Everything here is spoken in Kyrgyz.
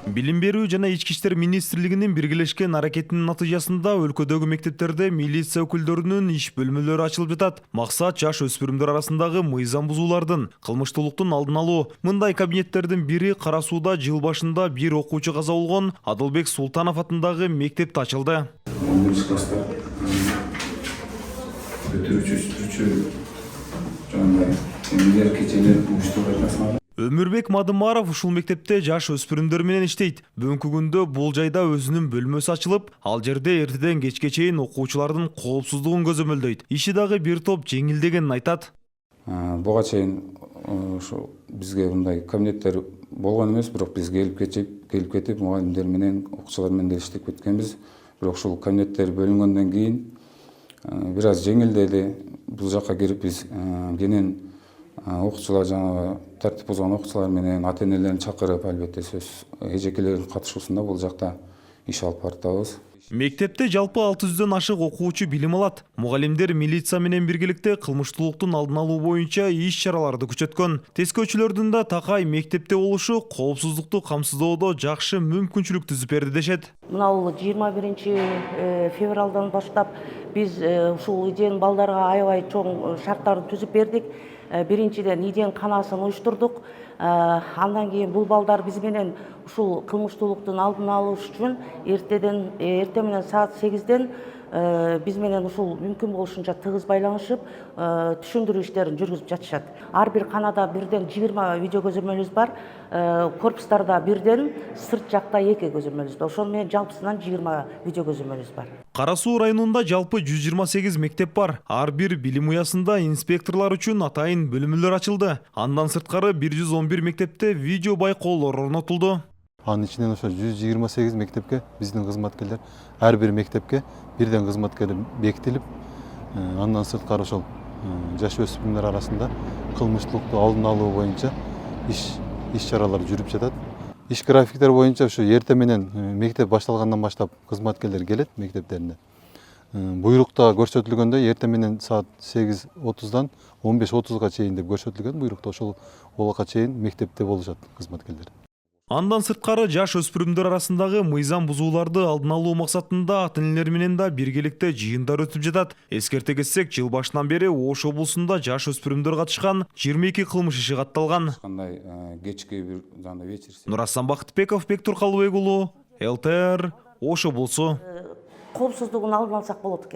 Билим берүү жана Ички иштер министрлигинин биргелешкен аракетинин натыйжасында өлкөдөгү мектептерде милиция өкүлдөрүнүн иш бөлмөлөрү ачылып жатат. Максат жаш өспүрүмдөр арасындагы мыйзам бузуулардын, кылмыштуулуктун алдын алуу. Мындай кабинеттердин бири Кара Сууда жыл башында бир окуучу каза болгон Адылбек Султанов атындагы мектепте ачылды. 11 класста бүтүрүүчү жандай эмнелер кечелер уюштурулат. Өмүрбек Мадымаров ушул мектепте жаш өспүрүмдөр менен иштейт. Бүгүнкү күндө бул жайда өзүнүн бөлмөсү ачылып, ал жерде эртеден кечке чейин окуучулардын коопсуздугун көзөмөлдөйт. Иши дагы бир топ жеңилдегенин айтат. Буга чейин ушу бизге мындай кабинеттер болгон эмес, бирок биз келип кетип мугалимдер менен, окуучулар менен деле иштеп кеткенбиз. Бирок ушул кабинеттер бөлүнгөндөн кийин бир аз жеңилдеди. Бул жакка кирип биз кенен окуучулар жаңы тартип бузган окуучулар менен ата-энелерин чакырып, албетте сөз эжекелердин катышуусунда бул жакта иш алып баратабыз. Мектепте жалпы 600дөн ашык окуучу билим алат. Мугалимдер милиция менен биргеликте кылмыштуулуктун алдын алуу боюнча иш чараларды күчөткөн. Тескөөчүлөрдүн да такай мектепте болушу коопсуздукту камсыздоодо жакшы мүмкүнчүлүк түзүп берди дешет. Мына 21 февралдан баштап биз ушул иден балдарга аябай чоң шарттарды түзүп бердик. Биринчиден иден канаасын уюштурдук. Андан кийин бул балдар биз менен ушул кылмыштуулуктун алдын алыш үчүн эрте менен саат 8ден биз менен ушул мүмкүн болушунча тыгыз байланышып, түшүндүрүү иштерин жүргүзүп жатышат. Ар бир канада бирден 20 видео көзөмөлүбүз бар. Корпустарда бирден, сырт жакта 2 көзөмөлүбүз бар. Ошол менен жалпысынан 20 видео көзөмөлүбүз бар. Кара Суу районунда жалпы 128 мектеп бар. Ар бир билим уясында инспекторлор үчүн атайын бөлмөлөр ачылды. Андан сырткары 111 мектепте видео байкоолор орнотулду. Анын ичинен ошо 128 мектепке биздин кызматкерлер, ар бир мектепке бирден кызматкер бекитилип, андан сырткары ошол жаш өспүрүмдөр арасында кылмыштуулукту алдын алуу боюнча иш чаралар жүрүп жатат. Иш графиктер боюнча ушу эрте менен мектеп башталгандан баштап кызматкерлер келет мектептерине. Буйрукта көрсөтүлгөндөй эрте менен саат 8:30дан 15:30га чейин деп көрсөтүлгөн. Буйрукта ошол убакка чейин мектепте болушат кызматкерлер. Андан сырткары жаш өспүрүмдөр арасындагы мыйзам бузууларды алдын алуу максатында ата-энелер менен да биргеликте жыйындар өтүп жатат. Эскерте кетсек, жыл башынан бери Ош облусунда жаш өспүрүмдөр катышкан 22 кылмыш иши катталган. Кандай кечки бир вечер. Нурасан Бактыбеков, Бектур Калыбекулу, ЛТР, Ош облусу. Коопсуздугун алдын алсак болот экен.